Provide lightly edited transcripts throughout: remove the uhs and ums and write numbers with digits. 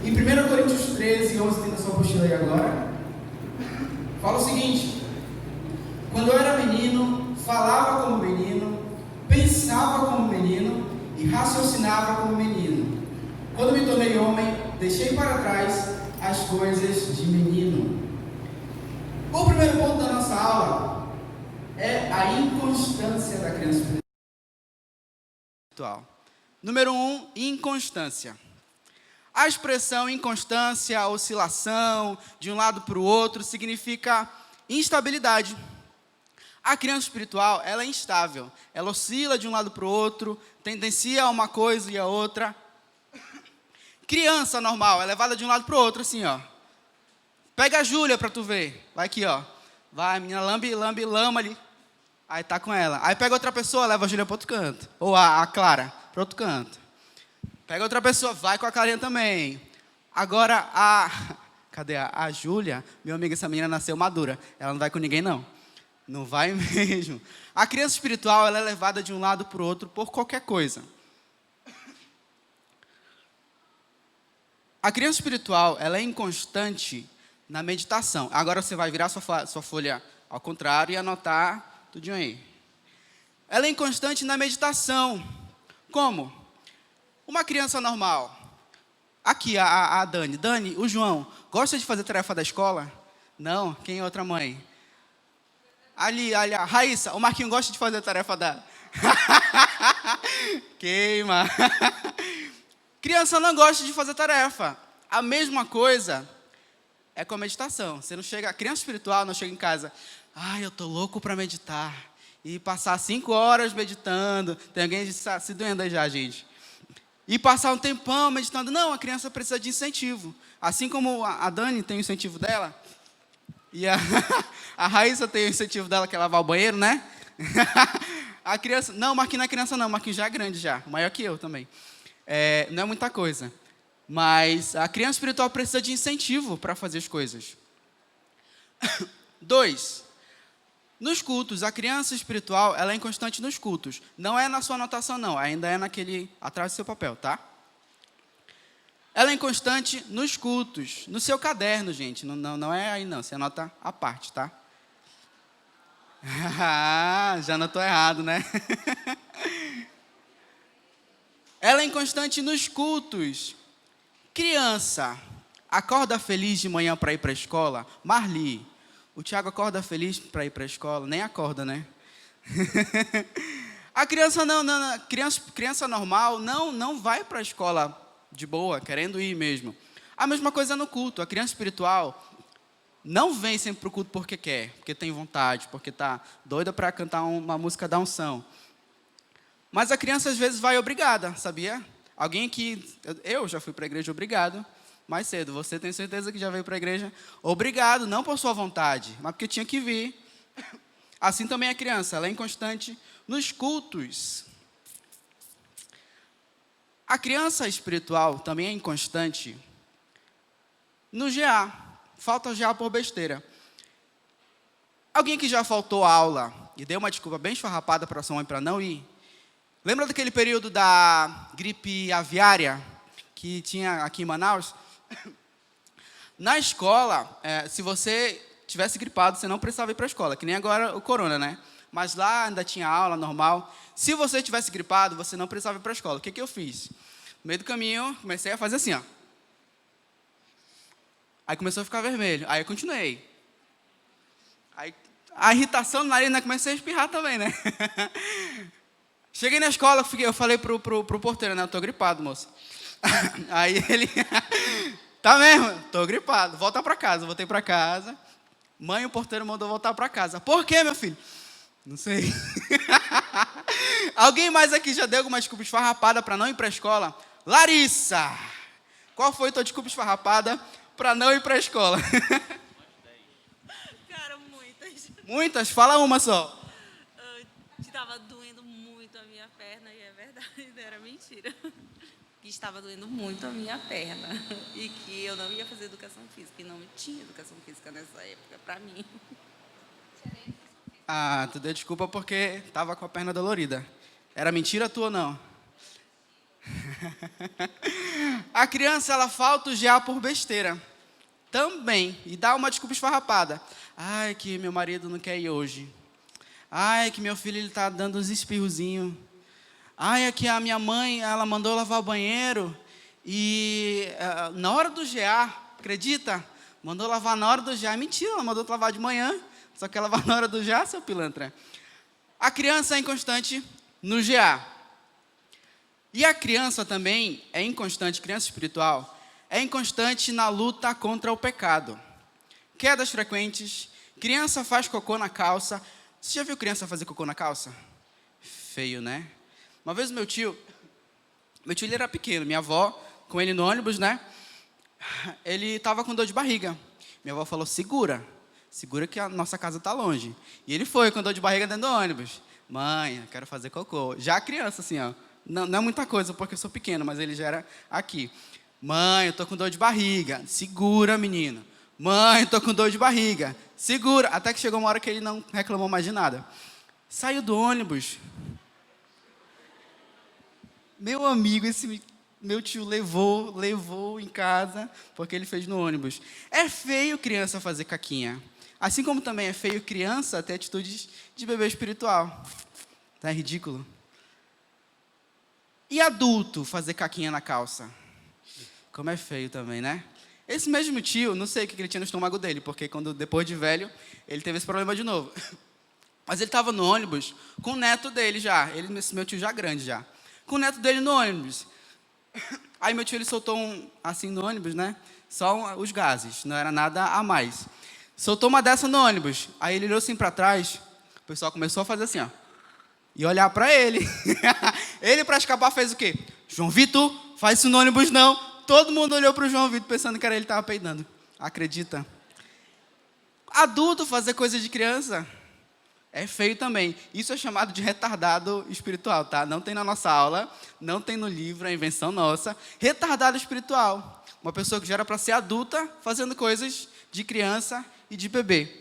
Em 1 Coríntios 13, 11, tem na sua apostila aí agora, fala o seguinte: quando eu era menino, falava como menino, pensava como menino e raciocinava como menino. Quando me tornei homem, deixei para trás as coisas de menino. O primeiro ponto da nossa aula é a inconstância da criança espiritual. Número 1, inconstância. A expressão inconstância, oscilação de um lado para o outro, significa instabilidade. A criança espiritual, ela é instável, ela oscila de um lado para o outro, tendencia a uma coisa e a outra. Criança normal, é levada de um lado para o outro, assim, ó. Pega a Júlia para tu ver, vai aqui, ó. Vai, a menina lambe, lama ali. Aí tá com ela. Aí pega outra pessoa, leva a Júlia para outro canto. Ou a Clara para outro canto. Pega outra pessoa, vai com a Clarinha também. Agora cadê a Júlia? Meu amigo, essa menina nasceu madura. Ela não vai com ninguém, não. Não vai mesmo. A criança espiritual, ela é levada de um lado para o outro por qualquer coisa. A criança espiritual, ela é inconstante na meditação. Agora você vai virar sua folha ao contrário e anotar tudinho aí. Ela é inconstante na meditação. Como? Uma criança normal. Aqui, a Dani. Dani, o João, gosta de fazer tarefa da escola? Não? Quem é outra mãe? Ali, a Raíssa, o Marquinho gosta de fazer a tarefa da... Queima. Criança não gosta de fazer tarefa. A mesma coisa é com a meditação. Você não chega, a criança espiritual não chega em casa, eu tô louco para meditar. E passar 5 horas meditando. Tem alguém se doendo aí já, gente. E passar um tempão meditando. Não, a criança precisa de incentivo. Assim como a Dani tem o incentivo dela, e a Raíssa tem o incentivo dela, que é lavar o banheiro, né? A criança... Não, o Marquinhos não é criança, não. O Marquinhos já é grande, já. Maior que eu também. Não é muita coisa. Mas a criança espiritual precisa de incentivo para fazer as coisas. 2. Nos cultos, a criança espiritual, ela é inconstante nos cultos. Não é na sua anotação, não. Ainda é naquele... atrás do seu papel, tá? Ela é inconstante nos cultos. No seu caderno, gente. Não é aí, não. Você anota a parte, tá? Já anotou errado, né? Ela é inconstante nos cultos. Criança, acorda feliz de manhã para ir para a escola? Marli, o Tiago acorda feliz para ir para a escola? Nem acorda, né? A criança criança normal não vai para a escola de boa, querendo ir mesmo. A mesma coisa no culto. A criança espiritual não vem sempre para o culto porque quer, porque tem vontade, porque está doida para cantar uma música da unção. Mas a criança às vezes vai obrigada, sabia? Alguém que... Eu já fui para a igreja obrigado, mais cedo. Você tem certeza que já veio para a igreja obrigado, não por sua vontade, mas porque tinha que vir. Assim também a criança, ela é inconstante nos cultos. A criança espiritual também é inconstante no GA. Falta GA por besteira. Alguém que já faltou a aula e deu uma desculpa bem esfarrapada para sua mãe para não ir? Lembra daquele período da gripe aviária que tinha aqui em Manaus? Na escola, se você tivesse gripado, você não precisava ir para a escola, que nem agora o corona, né? Mas lá ainda tinha aula normal. Se você tivesse gripado, você não precisava ir para a escola. O que eu fiz? No meio do caminho, comecei a fazer assim, ó. Aí começou a ficar vermelho. Aí eu continuei. Aí a irritação no nariz, né? Comecei a espirrar também, né? Cheguei na escola, eu falei pro porteiro, né? Eu tô gripado, moço. Aí ele... Tá mesmo? Tô gripado. Volta para casa. Voltei para casa. Mãe, o porteiro mandou voltar para casa. Por quê, meu filho? Não sei. Alguém mais aqui já deu alguma desculpa esfarrapada para não ir para a escola? Larissa! Qual foi a tua desculpa esfarrapada para não ir para a escola? Cara, muitas. Muitas? Fala uma só. Estava doendo muito a minha perna, e é verdade, não era mentira. Que estava doendo muito a minha perna e que eu não ia fazer educação física, e não tinha educação física nessa época para mim. Tu deu desculpa porque estava com a perna dolorida. Era mentira tua ou não? A criança, ela falta o GA por besteira. Também. E dá uma desculpa esfarrapada. Ai, que meu marido não quer ir hoje. Ai, que meu filho ele tá dando uns espirrozinhos. Ai, é que a minha mãe, ela mandou lavar o banheiro. E na hora do GA, acredita? Mandou lavar na hora do GA. Mentira, ela mandou lavar de manhã. Só que ela lavar na hora do GA, seu pilantra. A criança é inconstante no GA. E a criança também é inconstante, criança espiritual, é inconstante na luta contra o pecado. Quedas frequentes, criança faz cocô na calça. Você já viu criança fazer cocô na calça? Feio, né? Uma vez meu tio ele era pequeno, minha avó, com ele no ônibus, né? Ele estava com dor de barriga. Minha avó falou, segura que a nossa casa está longe. E ele foi com dor de barriga dentro do ônibus. Mãe, eu quero fazer cocô. Já a criança, assim, ó. Não é muita coisa, porque eu sou pequeno, mas ele já era aqui. Mãe, eu tô com dor de barriga. Segura, menino. Mãe, eu tô com dor de barriga. Segura. Até que chegou uma hora que ele não reclamou mais de nada. Saiu do ônibus. Meu amigo, esse meu tio levou em casa, porque ele fez no ônibus. É feio criança fazer caquinha. Assim como também é feio criança ter atitudes de bebê espiritual. Tá ridículo. E adulto fazer caquinha na calça? Como é feio também, né? Esse mesmo tio, não sei o que ele tinha no estômago dele, porque depois de velho, ele teve esse problema de novo. Mas ele estava no ônibus com o neto dele já. Esse meu tio já grande já. Com o neto dele no ônibus. Aí meu tio ele soltou assim no ônibus, né? Só os gases, não era nada a mais. Soltou uma dessa no ônibus. Aí ele olhou assim para trás, o pessoal começou a fazer assim, ó. E olhar para ele. Ele, para escapar, fez o quê? João Vitor, faz isso no ônibus não. Todo mundo olhou para o João Vitor pensando que era ele que estava peidando. Acredita? Adulto fazer coisa de criança é feio também. Isso é chamado de retardado espiritual, tá? Não tem na nossa aula, não tem no livro, é invenção nossa. Retardado espiritual. Uma pessoa que já era para ser adulta fazendo coisas de criança e de bebê.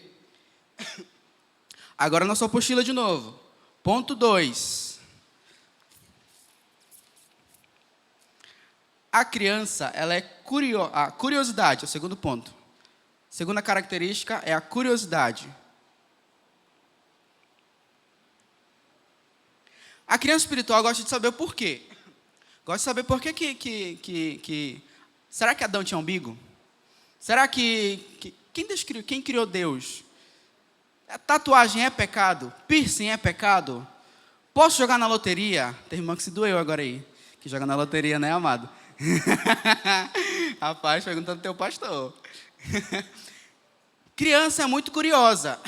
Agora na sua apostila de novo. Ponto 2. A criança, ela é a curiosidade, é o segundo ponto. Segunda característica é a curiosidade. A criança espiritual gosta de saber o porquê. Gosta de saber por que será que Adão tinha umbigo? Será que quem criou Deus? Tatuagem é pecado? Piercing é pecado? Posso jogar na loteria? Tem irmão que se doeu agora aí, que joga na loteria, né, amado? Rapaz, perguntando teu pastor. Criança é muito curiosa.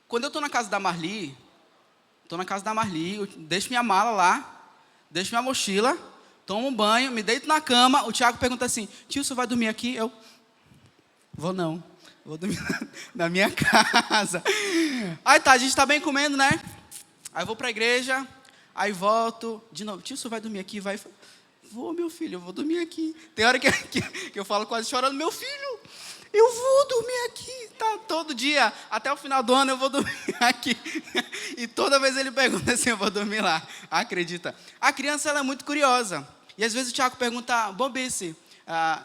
Quando eu estou na casa da Marli, eu deixo minha mala lá, deixo minha mochila, tomo um banho, me deito na cama, o Thiago pergunta assim, tio, você vai dormir aqui? Eu, vou dormir na minha casa. Aí tá, a gente tá bem comendo, né? Aí eu vou pra igreja, aí volto, de novo, tio, você vai dormir aqui? Vai, vou, meu filho, eu vou dormir aqui. Tem hora que eu falo quase chorando, meu filho, eu vou dormir aqui, tá? Todo dia, até o final do ano eu vou dormir aqui. E toda vez ele pergunta assim, eu vou dormir lá. Acredita? A criança, ela é muito curiosa. E às vezes o Thiago pergunta, bobice,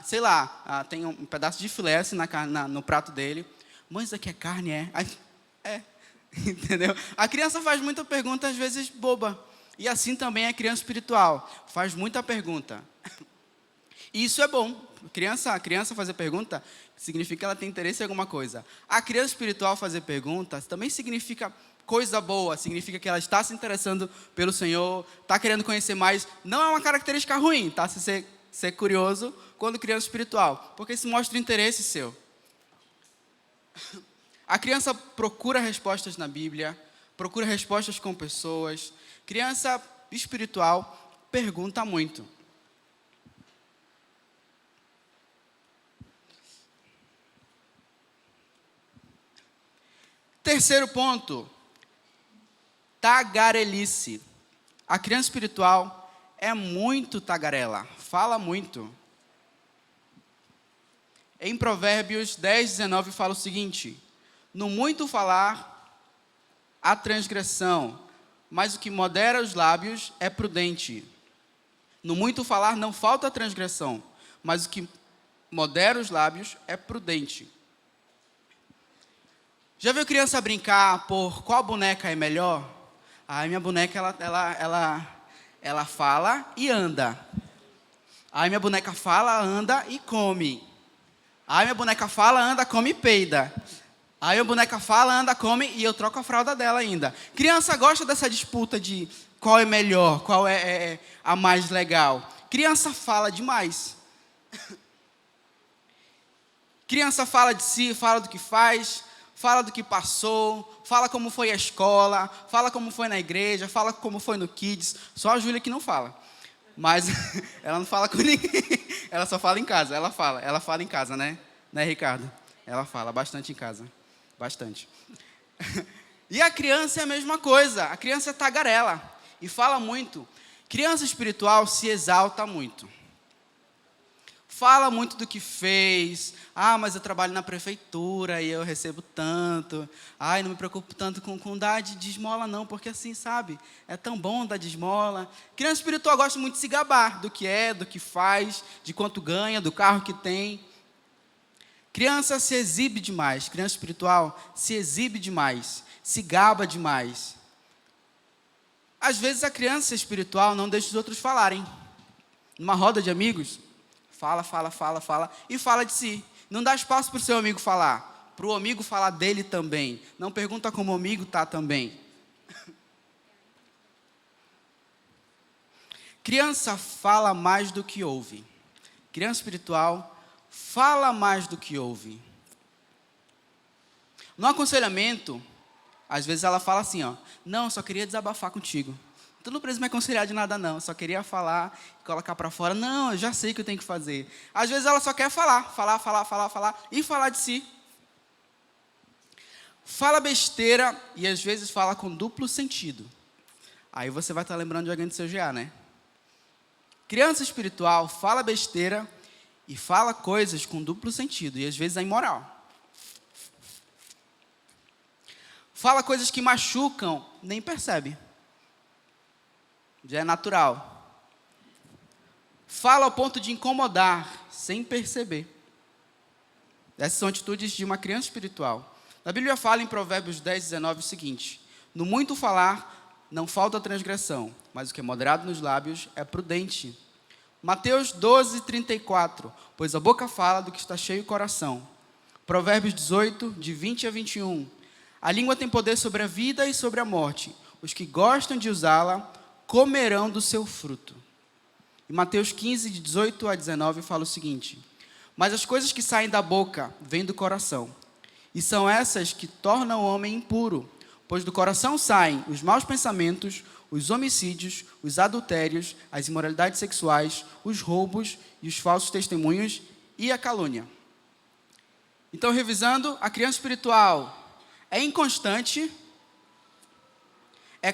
sei lá, tem um pedaço de filé assim, no prato dele. Mãe, isso aqui é carne, é? Aí, é. Entendeu? A criança faz muita pergunta, às vezes boba. E assim também é a criança espiritual. Faz muita pergunta. E isso é bom. A criança fazer pergunta significa que ela tem interesse em alguma coisa. A criança espiritual fazer perguntas também significa coisa boa. Significa que ela está se interessando pelo Senhor, está querendo conhecer mais. Não é uma característica ruim, tá? Ser curioso quando criança espiritual. Porque isso mostra interesse seu. A criança procura respostas na Bíblia, procura respostas com pessoas. Criança espiritual pergunta muito. Terceiro ponto, tagarelice. A criança espiritual é muito tagarela, fala muito. Em Provérbios 10, 19 fala o seguinte: no muito falar, há transgressão, mas o que modera os lábios é prudente. No muito falar não falta transgressão, mas o que modera os lábios é prudente. Já viu criança brincar por qual boneca é melhor? Minha boneca, ela fala e anda. Minha boneca fala, anda e come. Minha boneca fala, anda, come e peida. Minha boneca fala, anda, come e eu troco a fralda dela ainda. Criança gosta dessa disputa de qual é melhor, qual é a mais legal. Criança fala demais. Criança fala de si, fala do que faz, fala do que passou, fala como foi a escola, fala como foi na igreja, fala como foi no Kids. Só a Júlia que não fala. Mas ela não fala com ninguém. Ela só fala em casa. Ela fala em casa, né? Né, Ricardo? Ela fala bastante em casa. Bastante. E a criança é a mesma coisa. A criança é tagarela e fala muito. Criança espiritual se exalta muito. Fala muito do que fez. Mas eu trabalho na prefeitura e eu recebo tanto. Não me preocupo tanto com dar de esmola não, porque assim, sabe? É tão bom dar de esmola. Criança espiritual gosta muito de se gabar do que é, do que faz, de quanto ganha, do carro que tem. Criança se exibe demais. Criança espiritual se exibe demais. Se gaba demais. Às vezes a criança espiritual não deixa os outros falarem. Numa roda de amigos, fala e fala de si. Não dá espaço para o seu amigo falar. Para o amigo falar dele também. Não pergunta como o amigo está também. Criança fala mais do que ouve. Criança espiritual fala mais do que ouve. No aconselhamento, às vezes ela fala assim, não, só queria desabafar contigo. Tu não precisa me aconselhar de nada não, só queria falar, colocar para fora. Não, eu já sei o que eu tenho que fazer. Às vezes ela só quer falar e falar de si. Fala besteira e às vezes fala com duplo sentido. Aí você vai estar lembrando de alguém do seu GA, né? Criança espiritual fala besteira e fala coisas com duplo sentido e às vezes é imoral. Fala coisas que machucam, nem percebe. Já é natural. Fala ao ponto de incomodar, sem perceber. Essas são atitudes de uma criança espiritual. A Bíblia fala em Provérbios 10, 19 o seguinte: no muito falar não falta transgressão, mas o que é moderado nos lábios é prudente. Mateus 12, 34, pois a boca fala do que está cheio o coração. Provérbios 18, de 20 a 21, a língua tem poder sobre a vida e sobre a morte. Os que gostam de usá-la comerão do seu fruto. E Mateus 15, de 18 a 19, fala o seguinte: mas as coisas que saem da boca vêm do coração, e são essas que tornam o homem impuro, pois do coração saem os maus pensamentos, os homicídios, os adultérios, as imoralidades sexuais, os roubos e os falsos testemunhos e a calúnia. Então, revisando, a criança espiritual é inconstante, é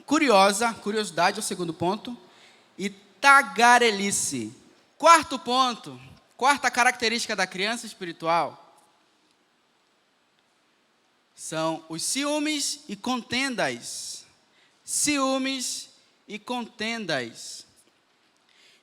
curiosa, curiosidade é o segundo ponto, e tagarelice. Quarto ponto, quarta característica da criança espiritual são os ciúmes e contendas. Ciúmes e contendas.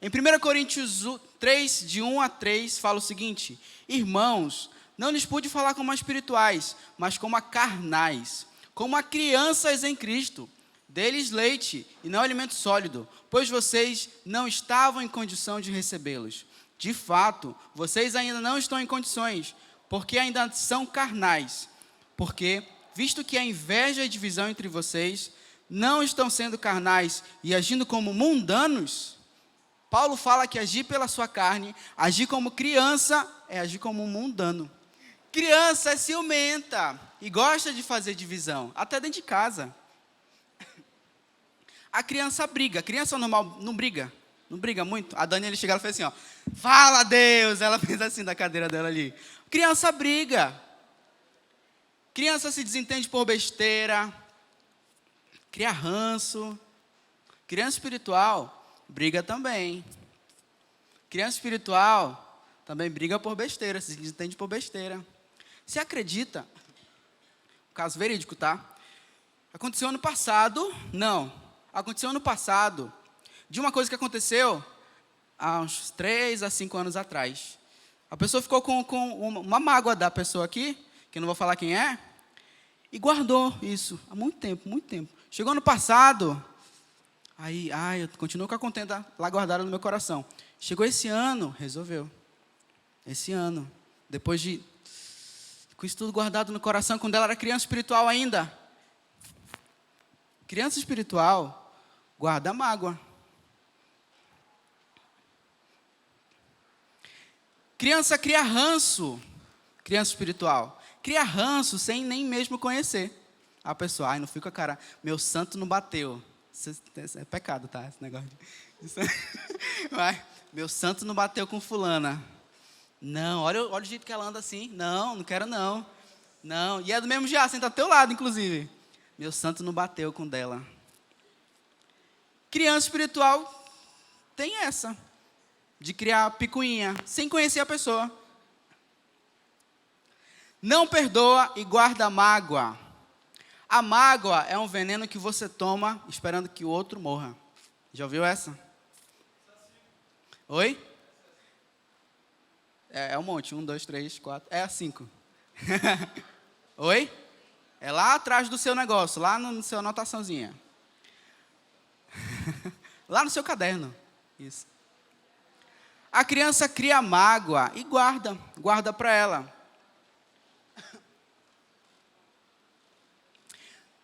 Em 1 Coríntios 3, de 1 a 3, fala o seguinte: irmãos, não lhes pude falar como a espirituais, mas como a carnais, como a crianças em Cristo. Dê-lhes leite e não alimento sólido, pois vocês não estavam em condição de recebê-los. De fato, vocês ainda não estão em condições, porque ainda são carnais. Porque, visto que a inveja e divisão entre vocês não estão sendo carnais e agindo como mundanos, Paulo fala que agir pela sua carne, agir como criança, é agir como um mundano. Criança é ciumenta e gosta de fazer divisão, até dentro de casa. A criança briga. A criança normal não briga. Não briga muito. A Daniela chegou e fez assim, fala Deus. Ela fez assim da cadeira dela ali. Criança briga. Criança se desentende por besteira. Cria ranço. Criança espiritual briga também. Criança espiritual também briga por besteira. Se desentende por besteira. Você acredita? Caso verídico, tá? Aconteceu ano passado. Não. Aconteceu ano passado, de uma coisa que aconteceu há uns 3 a 5 anos atrás. A pessoa ficou com uma mágoa da pessoa aqui, que eu não vou falar quem é, e guardou isso há muito tempo, muito tempo. Chegou ano passado, aí, eu continuo com a contenda lá guardada no meu coração. Chegou esse ano, resolveu. Esse ano, depois de, com isso tudo guardado no coração, quando ela era criança espiritual ainda. Criança espiritual guarda mágoa. Criança cria ranço, criança espiritual. Cria ranço sem nem mesmo conhecer a pessoa. Não fica, cara, meu santo não bateu. Isso é pecado, tá? Esse negócio. Meu santo não bateu com fulana. Não, olha o jeito que ela anda assim. Não quero não. Não, e é do mesmo jeito, senta ao teu lado, inclusive. Meu santo não bateu com dela. Criança espiritual tem essa, de criar picuinha, sem conhecer a pessoa. Não perdoa e guarda mágoa. A mágoa é um veneno que você toma esperando que o outro morra. Já ouviu essa? Oi? É um monte. 1, 2, 3, 4. É a 5. Oi? É lá atrás do seu negócio, lá no seu anotaçãozinha. Lá no seu caderno. Isso. A criança cria mágoa e guarda para ela.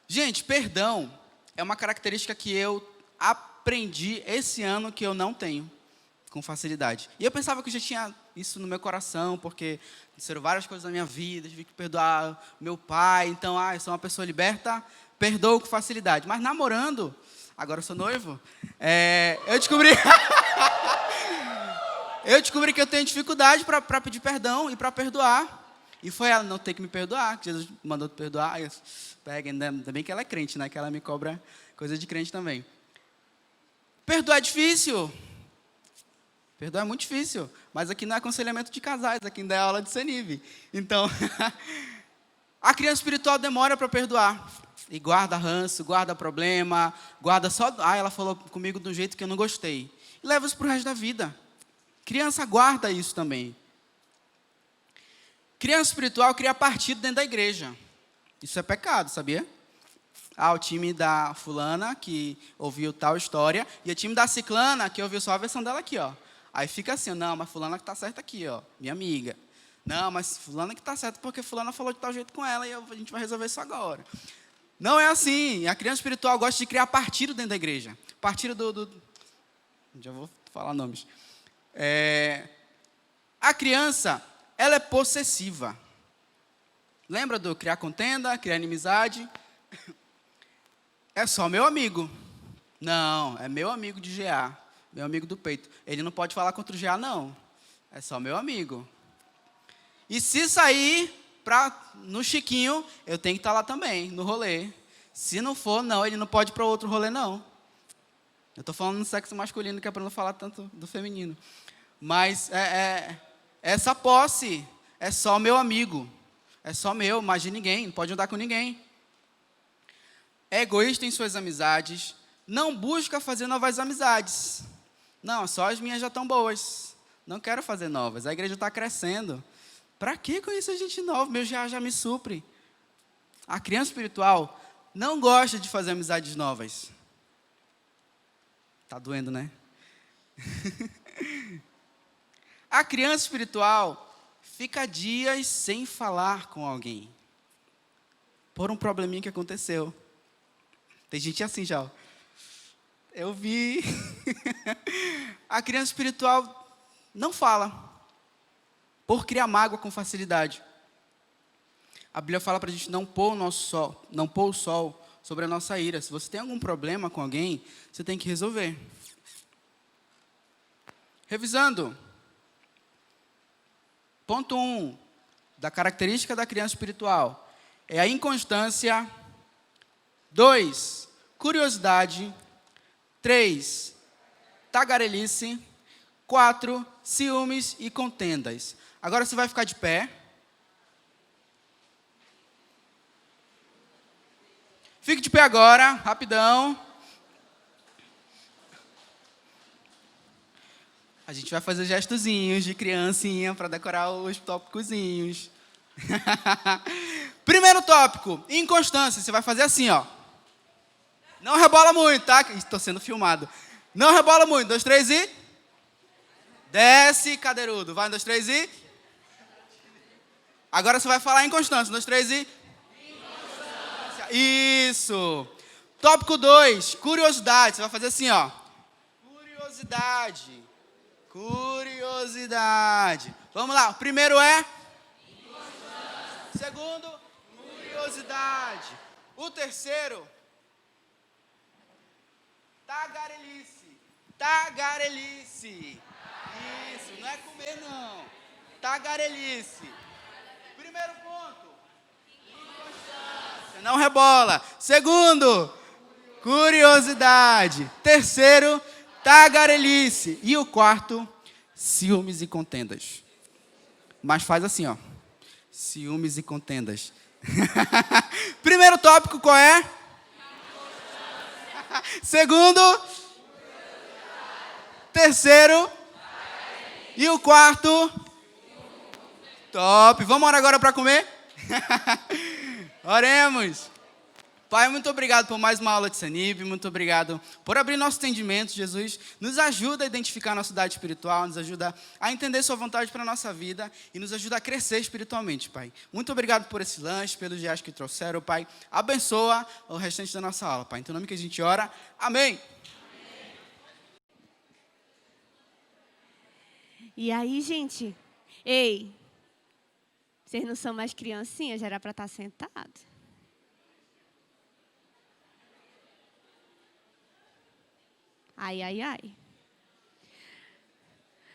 Gente, perdão é uma característica que eu aprendi esse ano que eu não tenho com facilidade. E eu pensava que eu já tinha isso no meu coração, porque aconteceram várias coisas na minha vida, tive que perdoar meu pai, então, eu sou uma pessoa liberta, perdoo com facilidade. Mas namorando, agora eu sou noivo, eu descobri... eu descobri que eu tenho dificuldade para pedir perdão e para perdoar. E foi ela não ter que me perdoar, que Jesus mandou te perdoar. Aí eu pego, ainda bem que ela é crente, né? Que ela me cobra coisa de crente também. Perdoar é difícil. Perdoar é muito difícil. Mas aqui não é aconselhamento de casais, aqui ainda é aula de CENIV. Então, a criança espiritual demora para perdoar. E guarda ranço, guarda problema, guarda só... ela falou comigo de um jeito que eu não gostei. E leva isso para o resto da vida. Criança guarda isso também. Criança espiritual cria partido dentro da igreja. Isso é pecado, sabia? O time da fulana, que ouviu tal história, e o time da ciclana, que ouviu só a versão dela aqui, ó. Aí fica assim, não, mas fulana que está certa aqui, ó, minha amiga. Não, mas fulana que está certa porque fulana falou de tal jeito com ela e a gente vai resolver isso agora. Não é assim. A criança espiritual gosta de criar partido dentro da igreja. Partido já vou falar nomes. A criança... ela é possessiva. Lembra do criar contenda, criar inimizade? É só meu amigo. Não, é meu amigo de GA, meu amigo do peito. Ele não pode falar contra o GA, não. É só meu amigo. E se sair no Chiquinho, eu tenho que estar lá também, no rolê. Se não for, não, ele não pode ir para outro rolê, não. Eu estou falando no sexo masculino, que é para não falar tanto do feminino. Mas essa posse é só meu amigo. É só meu, mais de ninguém. Não pode andar com ninguém. É egoísta em suas amizades. Não busca fazer novas amizades. Não, só as minhas já estão boas. Não quero fazer novas. A igreja está crescendo. Para que conhecer gente nova? Meu já me supre. A criança espiritual não gosta de fazer amizades novas. Tá doendo, né? A criança espiritual fica dias sem falar com alguém. Por um probleminha que aconteceu. Tem gente assim já. Eu vi. A criança espiritual não fala. Por criar mágoa com facilidade. A Bíblia fala para a gente não pôr o sol sobre a nossa ira. Se você tem algum problema com alguém, você tem que resolver. Revisando. Ponto 1 da característica da criança espiritual é a inconstância. 2, curiosidade. 3, tagarelice. 4, ciúmes e contendas. Agora você vai ficar de pé. Fique de pé agora, rapidão. A gente vai fazer gestozinhos de criancinha para decorar os tópicozinhos. Primeiro tópico, inconstância. Você vai fazer assim, ó. Não rebola muito, tá? Estou sendo filmado. Não rebola muito. 2, 3 e... Desce, cadeirudo. Vai, 2, 3 e... Agora você vai falar inconstância. 2, 3 e... Inconstância. Isso. Tópico 2, curiosidade. Você vai fazer assim, ó. Curiosidade. Curiosidade. Vamos lá. O primeiro é... Inconstância. Segundo... Curiosidade. O terceiro... Tagarelice. Tagarelice. Isso, não é comer, não. Tagarelice. Primeiro ponto. Inconstância. Não rebola. Segundo, curiosidade. Terceiro, tagarelice. E o quarto, ciúmes e contendas. Mas faz assim, ó. Ciúmes e contendas. Primeiro tópico, qual é? Segundo, terceiro e o quarto, top. Vamos orar agora para comer? Oremos. Pai, muito obrigado por mais uma aula de Senib, muito obrigado por abrir nosso entendimento, Jesus. Nos ajuda a identificar a nossa idade espiritual, nos ajuda a entender sua vontade para a nossa vida e nos ajuda a crescer espiritualmente, Pai. Muito obrigado por esse lanche, pelos dias que trouxeram, Pai. Abençoa o restante da nossa aula, Pai. Em teu nome que a gente ora. Amém. E aí, gente? Ei, vocês não são mais criancinhas, já era para estar sentado. Ai, ai, ai.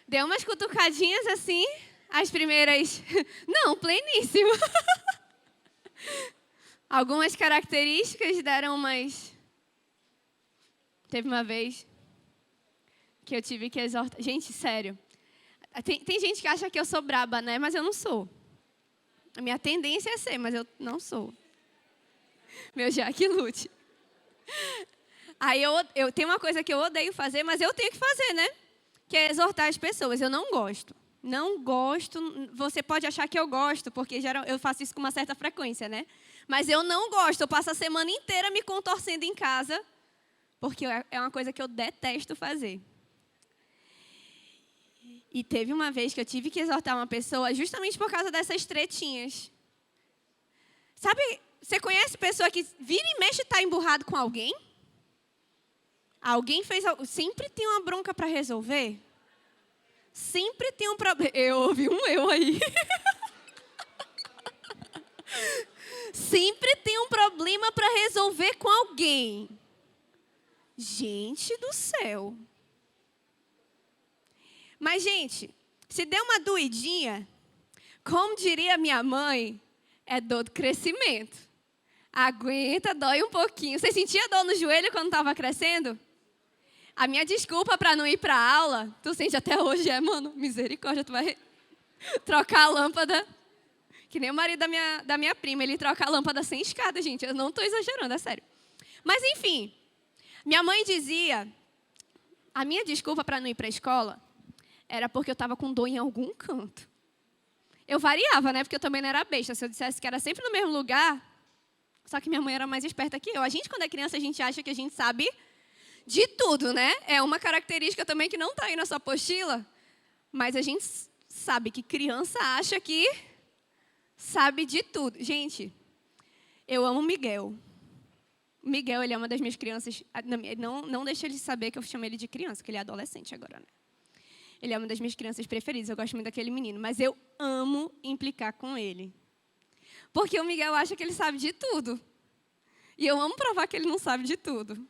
Deu umas cutucadinhas assim, as primeiras... Não, pleníssimo. Algumas características deram umas... Teve uma vez que eu tive que exortar... Gente, sério. Tem gente que acha que eu sou braba, né? Mas eu não sou. A minha tendência é ser, mas eu não sou. Meu Jack lute. Aí eu tenho uma coisa que eu odeio fazer, mas eu tenho que fazer, né? Que é exortar as pessoas. Eu não gosto. Não gosto. Você pode achar que eu gosto, porque eu faço isso com uma certa frequência, né? Mas eu não gosto. Eu passo a semana inteira me contorcendo em casa, porque é uma coisa que eu detesto fazer. E teve uma vez que eu tive que exortar uma pessoa justamente por causa dessas tretinhas. Sabe, você conhece pessoa que vira e mexe e está emburrado com alguém? Alguém fez algo, sempre tem uma bronca para resolver. Sempre tem um problema. Eu ouvi um eu aí. Sempre tem um problema para resolver com alguém. Gente do céu. Mas, gente, se der uma doidinha, como diria minha mãe, é dor do crescimento. Aguenta, dói um pouquinho. Você sentia dor no joelho quando estava crescendo? A minha desculpa para não ir para a aula, tu sente até hoje, mano, misericórdia, tu vai trocar a lâmpada, que nem o marido da minha prima, ele troca a lâmpada sem escada, gente, eu não estou exagerando, é sério. Mas, enfim, minha mãe dizia, a minha desculpa para não ir para a escola era porque eu estava com dor em algum canto. Eu variava, né, porque eu também não era besta, se eu dissesse que era sempre no mesmo lugar, só que minha mãe era mais esperta que eu. A gente, quando é criança, a gente acha que a gente sabe de tudo, né? É uma característica também que não está aí na sua apostila. Mas a gente sabe que criança acha que sabe de tudo. Gente, eu amo o Miguel. O Miguel, ele é uma das minhas crianças... Não deixa ele saber que eu chamo ele de criança, porque ele é adolescente agora, né? Ele é uma das minhas crianças preferidas. Eu gosto muito daquele menino. Mas eu amo implicar com ele. Porque o Miguel acha que ele sabe de tudo. E eu amo provar que ele não sabe de tudo.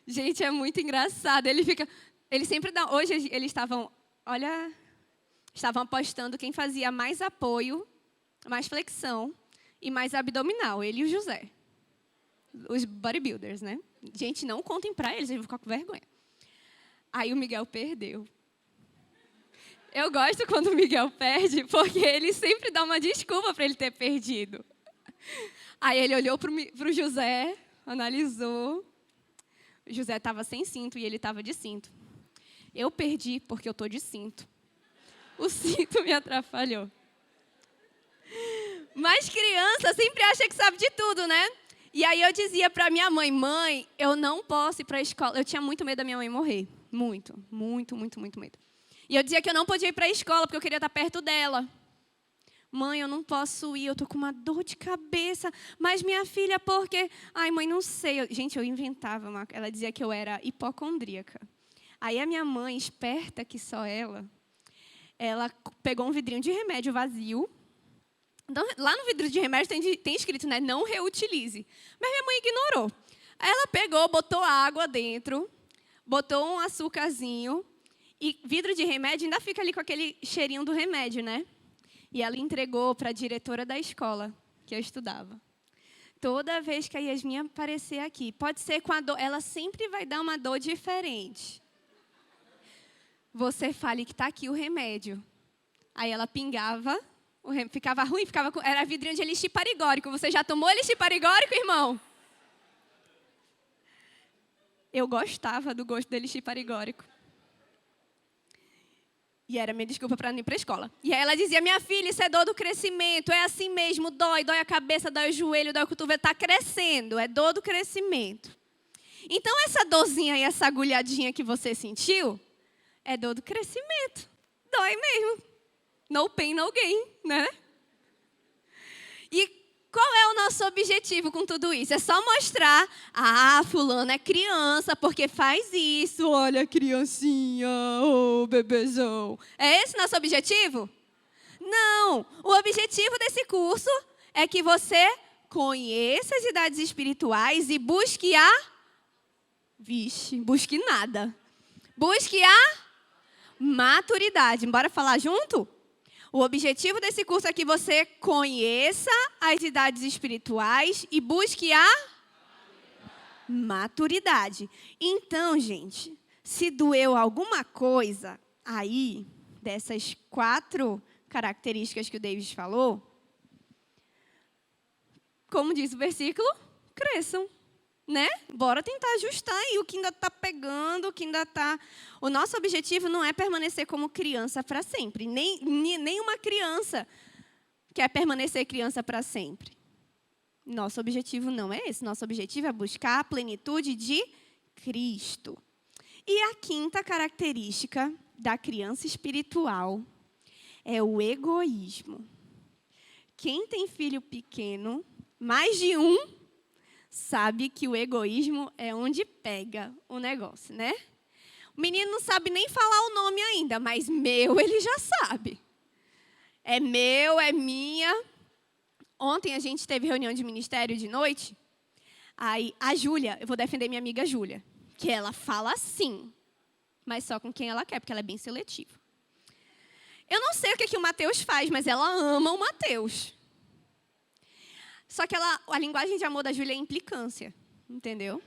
Gente, é muito engraçado. Ele sempre dá... Hoje eles estavam apostando quem fazia mais apoio, mais flexão e mais abdominal. Ele e o José. Os bodybuilders, né? Gente, não contem pra eles, eles vão ficar com vergonha. Aí o Miguel perdeu. Eu gosto quando o Miguel perde, porque ele sempre dá uma desculpa para ele ter perdido. Aí ele olhou pro José, analisou. O José estava sem cinto e ele estava de cinto. Eu perdi porque eu tô de cinto. O cinto me atrapalhou. Mas criança sempre acha que sabe de tudo, né? E aí eu dizia para minha mãe, mãe, eu não posso ir para a escola. Eu tinha muito medo da minha mãe morrer. Muito, muito, muito, muito medo. E eu dizia que eu não podia ir para a escola porque eu queria estar perto dela. Mãe, eu não posso ir, eu tô com uma dor de cabeça. Mas minha filha, por quê? Ai, mãe, não sei. Gente, eu inventava. Ela dizia que eu era hipocondríaca. Aí a minha mãe, esperta que só ela pegou um vidrinho de remédio vazio. Então, lá no vidro de remédio tem escrito, né? Não reutilize. Mas minha mãe ignorou. Aí ela pegou, botou água dentro, botou um açúcarzinho. E vidro de remédio ainda fica ali com aquele cheirinho do remédio, né? E ela entregou para a diretora da escola que eu estudava. Toda vez que a Yasmin aparecer aqui, pode ser com a dor, ela sempre vai dar uma dor diferente. Você fale que está aqui o remédio. Aí ela pingava, ficava ruim, era vidrinho de elixir parigórico. Você já tomou elixir parigórico, irmão? Eu gostava do gosto do elixir parigórico. E era minha desculpa para não ir para a escola. E aí ela dizia, minha filha, isso é dor do crescimento, é assim mesmo, dói a cabeça, dói o joelho, dói o cotovelo, está crescendo, é dor do crescimento. Então essa dorzinha e essa agulhadinha que você sentiu, é dor do crescimento, dói mesmo. No pain, no gain, né? E qual é o nosso objetivo com tudo isso? É só mostrar, fulano é criança porque faz isso, olha criancinha, bebezão. É esse nosso objetivo? Não, o objetivo desse curso é que você conheça as idades espirituais e busque busque nada. Busque a maturidade. Bora falar junto? O objetivo desse curso é que você conheça as idades espirituais e busque a maturidade. Então, gente, se doeu alguma coisa aí, dessas 4 características que o David falou, como diz o versículo, cresçam. Né? Bora tentar ajustar aí o que ainda está pegando, o que ainda está... O nosso objetivo não é permanecer como criança para sempre. Nem uma criança quer permanecer criança para sempre. Nosso objetivo não é esse. Nosso objetivo é buscar a plenitude de Cristo. E a 5ª característica da criança espiritual é o egoísmo. Quem tem filho pequeno, mais de um, sabe que o egoísmo é onde pega o negócio, né? O menino não sabe nem falar o nome ainda, mas meu ele já sabe. É meu, é minha. Ontem a gente teve reunião de ministério de noite. Aí a Júlia, eu vou defender minha amiga Júlia, que ela fala assim, mas só com quem ela quer, porque ela é bem seletiva. Eu não sei o que o Mateus faz, mas ela ama o Mateus. Só que a linguagem de amor da Júlia é implicância, entendeu?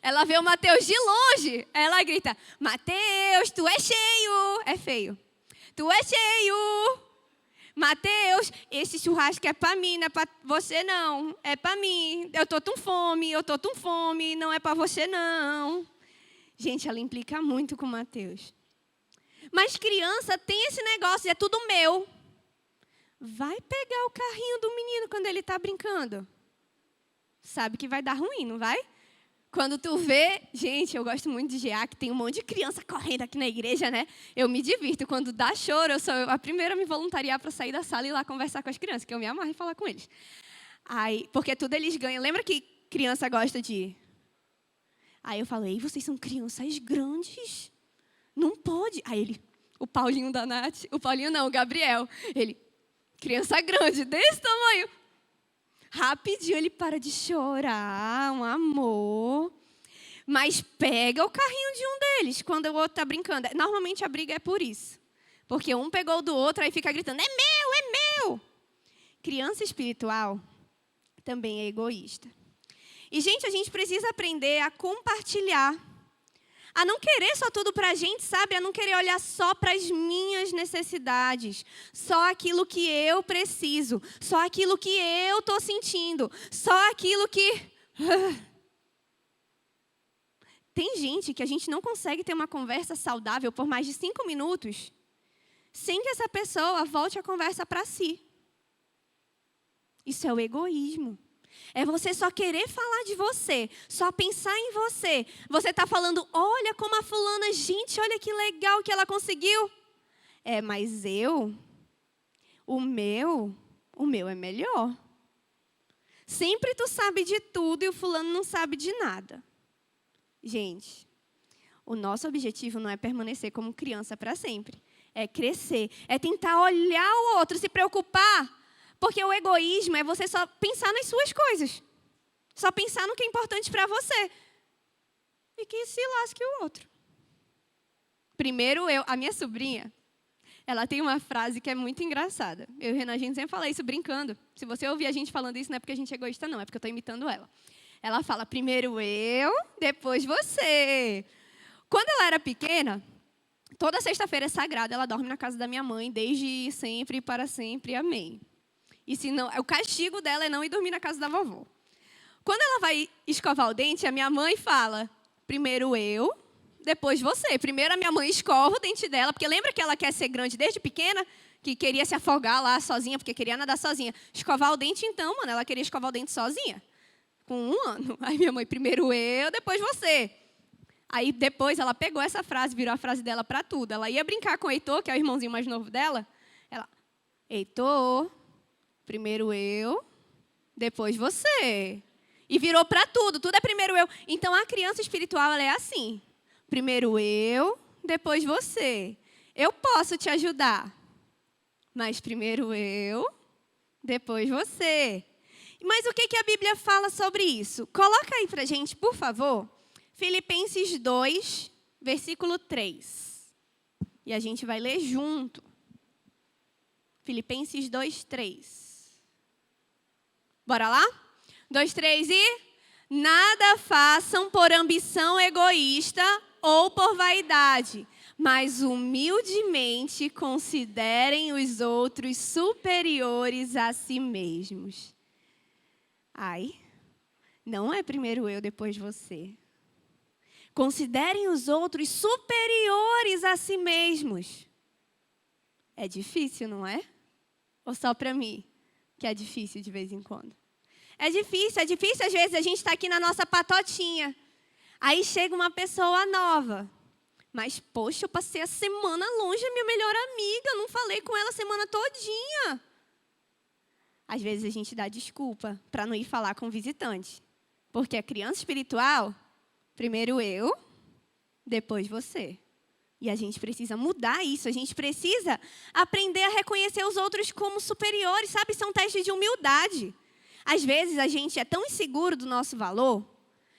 Ela vê o Mateus de longe, ela grita, Mateus, tu é cheio. É feio. Tu é cheio. Mateus, esse churrasco é para mim, não é para você não. É para mim. Eu tô com fome, não é para você não. Gente, ela implica muito com o Mateus. Mas criança tem esse negócio, é tudo meu. Vai pegar o carrinho do menino quando ele está brincando. Sabe que vai dar ruim, não vai? Quando tu vê... Gente, eu gosto muito de GA, que tem um monte de criança correndo aqui na igreja, né? Eu me divirto. Quando dá choro, eu sou a primeira a me voluntariar para sair da sala e ir lá conversar com as crianças, que eu me amarro em falar com eles. Aí, porque tudo eles ganham. Lembra que criança gosta de... Aí eu falo, ei, vocês são crianças grandes. Não pode. Aí ele... O Paulinho da Nath... O Paulinho não, o Gabriel. Ele... Criança grande, desse tamanho. Rapidinho ele para de chorar, um amor. Mas pega o carrinho de um deles quando o outro está brincando. Normalmente a briga é por isso. Porque um pegou do outro, aí fica gritando, é meu, é meu. Criança espiritual também é egoísta. E, gente, a gente precisa aprender a compartilhar. A não querer só tudo para a gente, sabe? A não querer olhar só para as minhas necessidades. Só aquilo que eu preciso. Só aquilo que eu estou sentindo. Só aquilo que... tem gente que a gente não consegue ter uma conversa saudável por mais de 5 minutos sem que essa pessoa volte a conversa para si. Isso é o egoísmo. É você só querer falar de você, só pensar em você. Você está falando, olha como a fulana, gente, olha que legal que ela conseguiu. Mas o meu é melhor. Sempre tu sabe de tudo e o fulano não sabe de nada. Gente, o nosso objetivo não é permanecer como criança para sempre. É crescer, é tentar olhar o outro, se preocupar. Porque o egoísmo é você só pensar nas suas coisas. Só pensar no que é importante para você. E que se lasque o outro. Primeiro a minha sobrinha, ela tem uma frase que é muito engraçada. Eu e Renan, a gente sempre fala isso brincando. Se você ouvir a gente falando isso, não é porque a gente é egoísta, não. É porque eu estou imitando ela. Ela fala, primeiro eu, depois você. Quando ela era pequena, toda sexta-feira é sagrada, ela dorme na casa da minha mãe, desde sempre e para sempre, amém. E se não, o castigo dela é não ir dormir na casa da vovó. Quando ela vai escovar o dente, a minha mãe fala, primeiro eu, depois você. Primeiro a minha mãe escova o dente dela, porque lembra que ela quer ser grande desde pequena, que queria se afogar lá sozinha, porque queria nadar sozinha. Escovar o dente, então, mano, ela queria escovar o dente sozinha, com 1 ano. Aí minha mãe, primeiro eu, depois você. Aí depois ela pegou essa frase, virou a frase dela para tudo. Ela ia brincar com o Heitor, que é o irmãozinho mais novo dela. Ela, Heitor, primeiro eu, depois você. E virou para tudo é primeiro eu. Então, a criança espiritual, ela é assim. Primeiro eu, depois você. Eu posso te ajudar, mas primeiro eu, depois você. Mas o que a Bíblia fala sobre isso? Coloca aí para a gente, por favor, Filipenses 2, versículo 3. E a gente vai ler junto. Filipenses 2, 3. Bora lá? 2, 3 e... Nada façam por ambição egoísta ou por vaidade, mas humildemente considerem os outros superiores a si mesmos. Ai, não é primeiro eu, depois você. Considerem os outros superiores a si mesmos. É difícil, não é? Ou só para mim, que é difícil de vez em quando? É difícil às vezes a gente está aqui na nossa patotinha. Aí chega uma pessoa nova. Mas, poxa, eu passei a semana longe da minha melhor amiga, eu não falei com ela a semana todinha. Às vezes a gente dá desculpa para não ir falar com o visitante. Porque a criança espiritual, primeiro eu, depois você. E a gente precisa mudar isso, a gente precisa aprender a reconhecer os outros como superiores, sabe? Isso é um teste de humildade. Às vezes a gente é tão inseguro do nosso valor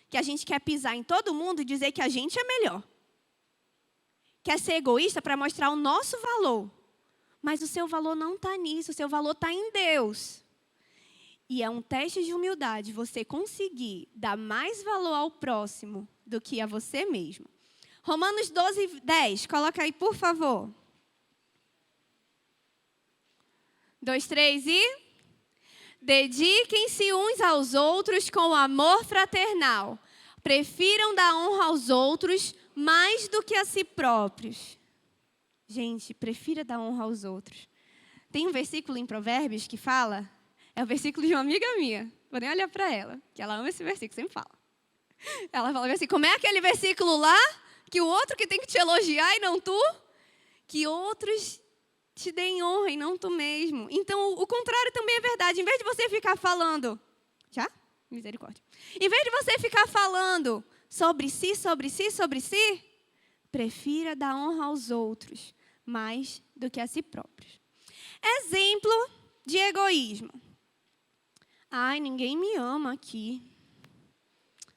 que a gente quer pisar em todo mundo e dizer que a gente é melhor. Quer ser egoísta para mostrar o nosso valor. Mas o seu valor não está nisso, o seu valor está em Deus. E é um teste de humildade você conseguir dar mais valor ao próximo do que a você mesmo. Romanos 12, 10, coloca aí, por favor. 2, 3 e... Dediquem-se uns aos outros com amor fraternal. Prefiram dar honra aos outros mais do que a si próprios. Gente, prefira dar honra aos outros. Tem um versículo em Provérbios que fala, é o versículo de uma amiga minha, vou nem olhar para ela, que ela ama esse versículo, sempre fala. Ela fala assim, como é aquele versículo lá, que o outro que tem que te elogiar e não tu? Que outros te deem honra e não tu mesmo. Então, o contrário também é verdade. Em vez de você ficar falando... Já? Misericórdia. Em vez de você ficar falando sobre si, prefira dar honra aos outros mais do que a si próprios. Exemplo de egoísmo. Ai, ninguém me ama aqui.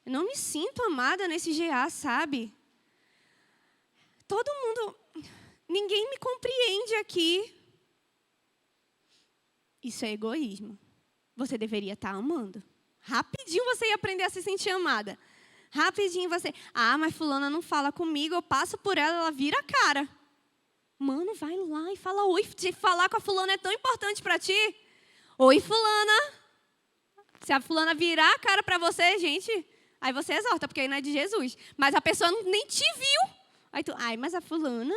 Eu não me sinto amada nesse GA, sabe? Todo mundo... Ninguém me compreende aqui. Isso é egoísmo. Você deveria estar amando. Rapidinho você ia aprender a se sentir amada. Rapidinho você... Ah, mas fulana não fala comigo, eu passo por ela, ela vira a cara. Mano, vai lá e fala oi. Falar com a fulana é tão importante para ti. Oi, fulana. Se a fulana virar a cara para você, gente, Aí você exorta, porque aí não é de Jesus. Mas a pessoa nem te viu. Aí tu, mas a fulana...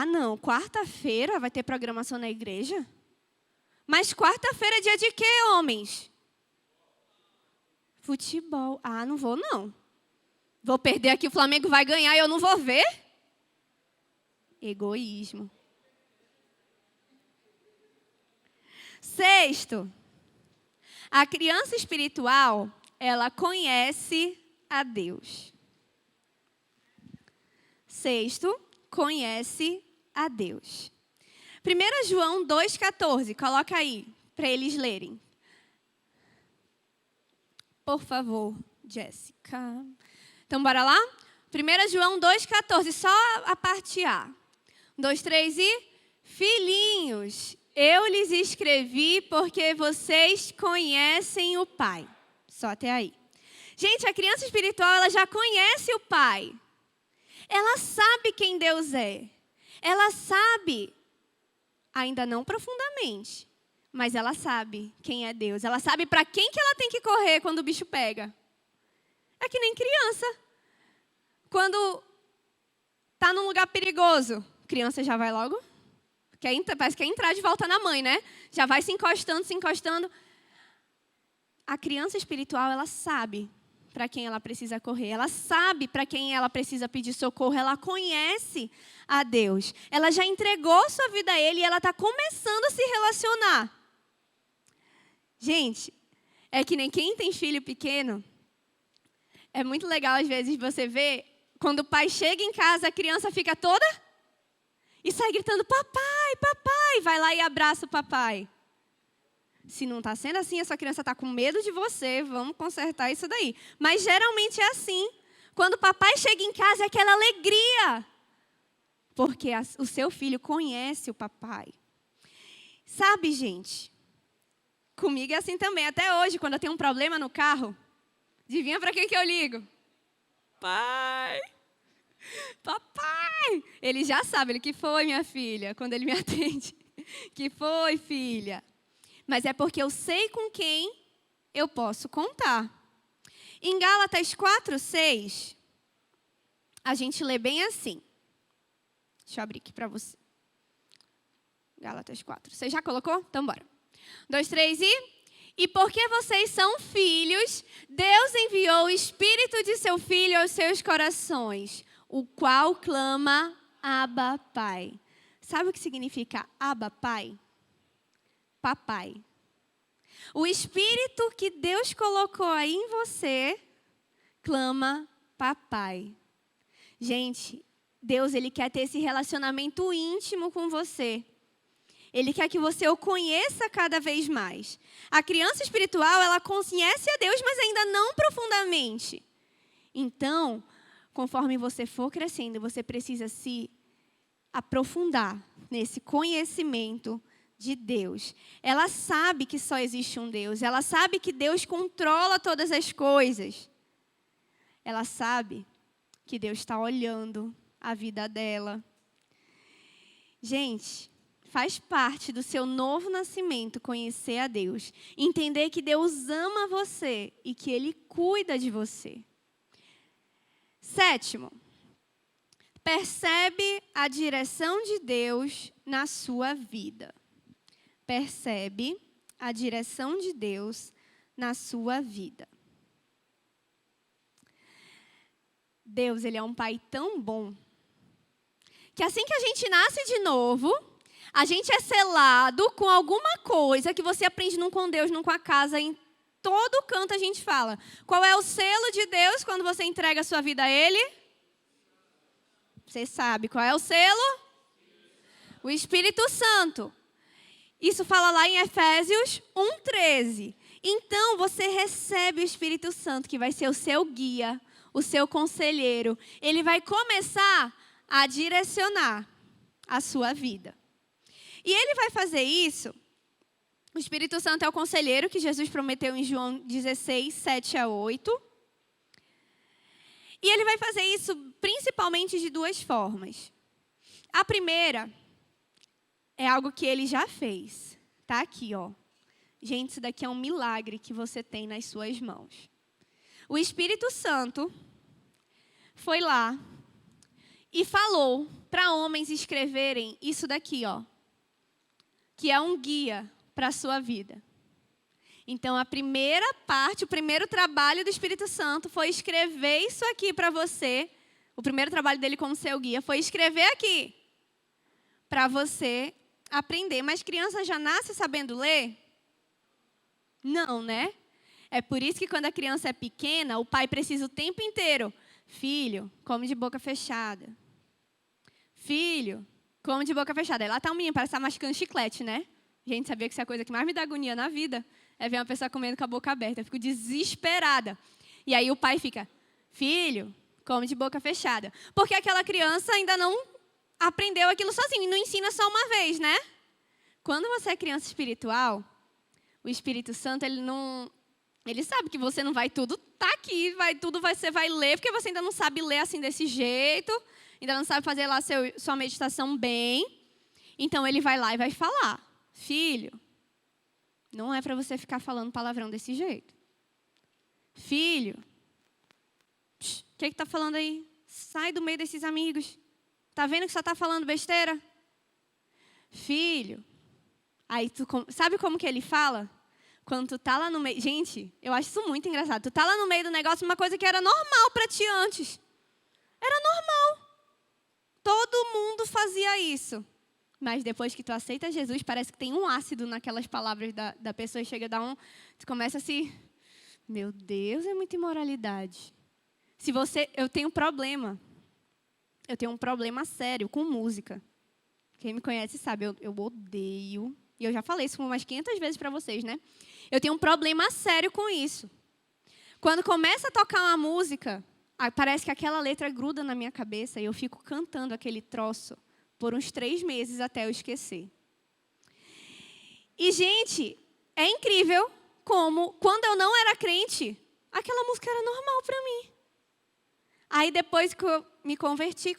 não, quarta-feira vai ter programação na igreja? Mas quarta-feira é dia de quê, homens? Futebol. Não vou não. Vou perder aqui, o Flamengo vai ganhar e eu não vou ver? Egoísmo. Sexto, a criança espiritual, ela conhece a Deus. Sexto, conhece a Deus. 1 João 2,14, coloca aí, para eles lerem. Por favor, Jéssica. Então, bora lá? 1 João 2,14, só a parte A. 2, 3 e... Filhinhos, eu lhes escrevi porque vocês conhecem o Pai. Só até aí. Gente, a criança espiritual, ela já conhece o Pai. Ela sabe quem Deus é. Ela sabe, ainda não profundamente, mas ela sabe quem é Deus. Ela sabe para quem que ela tem que correr quando o bicho pega. É que nem criança. Quando está num lugar perigoso, criança já vai logo? Parece que quer entrar de volta na mãe, né? Já vai se encostando, se encostando. A criança espiritual, ela sabe para quem ela precisa correr. Ela sabe para quem ela precisa pedir socorro. Ela conhece a Deus. Ela já entregou sua vida a Ele e ela está começando a se relacionar. Gente, é que nem quem tem filho pequeno. É muito legal, às vezes, você ver quando o pai chega em casa, a criança fica toda e sai gritando, papai, papai. Vai lá e abraça o papai. Se não está sendo assim, essa criança está com medo de você, vamos consertar isso daí. Mas geralmente é assim. Quando o papai chega em casa, é aquela alegria. Porque o seu filho conhece o papai. Sabe, gente, comigo é assim também. Até hoje, quando eu tenho um problema no carro, adivinha para quem que eu ligo? Pai. Papai. Ele já sabe, ele, que foi, minha filha? Quando ele me atende. Que foi, filha? Mas é porque eu sei com quem eu posso contar. Em Gálatas 4:6, a gente lê bem assim. Deixa eu abrir aqui para você. Gálatas 4. Você já colocou? Então, bora. 2, 3 e... E porque vocês são filhos, Deus enviou o Espírito de seu Filho aos seus corações, o qual clama, Abba, Pai. Sabe o que significa Abba, Pai? Papai. O Espírito que Deus colocou aí em você, clama, Papai. Gente, Deus, Ele quer ter esse relacionamento íntimo com você. Ele quer que você o conheça cada vez mais. A criança espiritual, ela conhece a Deus, mas ainda não profundamente. Então, conforme você for crescendo, você precisa se aprofundar nesse conhecimento de Deus. Ela sabe que só existe um Deus. Ela sabe que Deus controla todas as coisas. Ela sabe que Deus está olhando a vida dela. Gente, faz parte do seu novo nascimento conhecer a Deus. Entender que Deus ama você e que Ele cuida de você. Sétimo, percebe a direção de Deus na sua vida. Percebe a direção de Deus na sua vida. Deus, Ele é um Pai tão bom, que assim que a gente nasce de novo, a gente é selado com alguma coisa que você aprende num com Deus, num com a casa, em todo canto a gente fala. Qual é o selo de Deus quando você entrega a sua vida a Ele? Você sabe qual é o selo? O Espírito Santo. Isso fala lá em Efésios 1:13. Então, você recebe o Espírito Santo, que vai ser o seu guia, o seu conselheiro. Ele vai começar a direcionar a sua vida. E ele vai fazer isso. O Espírito Santo é o conselheiro que Jesus prometeu em João 16, 7-8. E ele vai fazer isso principalmente de duas formas. A primeira é algo que ele já fez. Está aqui, ó. Gente, isso daqui é um milagre que você tem nas suas mãos. O Espírito Santo foi lá e falou para homens escreverem isso daqui, ó, que é um guia para a sua vida. Então, a primeira parte, o primeiro trabalho do Espírito Santo foi escrever isso aqui para você. O primeiro trabalho dele como seu guia foi escrever aqui para você aprender. Mas criança já nasce sabendo ler? Não, né? É por isso que quando a criança é pequena, o pai precisa o tempo inteiro. Filho, come de boca fechada. Filho, come de boca fechada. Aí lá está o menino, parece estar mascando chiclete, né? Gente, sabia que isso é a coisa que mais me dá agonia na vida? É ver uma pessoa comendo com a boca aberta. Eu fico desesperada. E aí o pai fica, filho, come de boca fechada. Porque aquela criança ainda não aprendeu aquilo sozinho. E não ensina só uma vez, né? Quando você é criança espiritual, o Espírito Santo, ele sabe que você não vai tudo tá aqui, você vai ler, porque você ainda não sabe ler assim desse jeito, ainda não sabe fazer lá sua meditação bem. Então, ele vai lá e vai falar, filho, não é para você ficar falando palavrão desse jeito. Filho, o que está falando aí? Sai do meio desses amigos. Tá vendo que só está falando besteira? Filho, aí sabe como que ele fala? Quando tu tá lá no meio... Gente, eu acho isso muito engraçado. Tu tá lá no meio do negócio, uma coisa que era normal para ti antes. Era normal. Todo mundo fazia isso. Mas depois que tu aceita Jesus, parece que tem um ácido naquelas palavras da pessoa. E chega a dar tu começa a se... Meu Deus, é muita imoralidade. Eu tenho um problema. Eu tenho um problema sério com música. Quem me conhece sabe, eu odeio... E eu já falei isso umas 500 vezes para vocês, né? Eu tenho um problema sério com isso. Quando começa a tocar uma música, parece que aquela letra gruda na minha cabeça e eu fico cantando aquele troço por uns 3 meses até eu esquecer. E, gente, é incrível como, quando eu não era crente, aquela música era normal para mim. Aí, depois que eu me converti,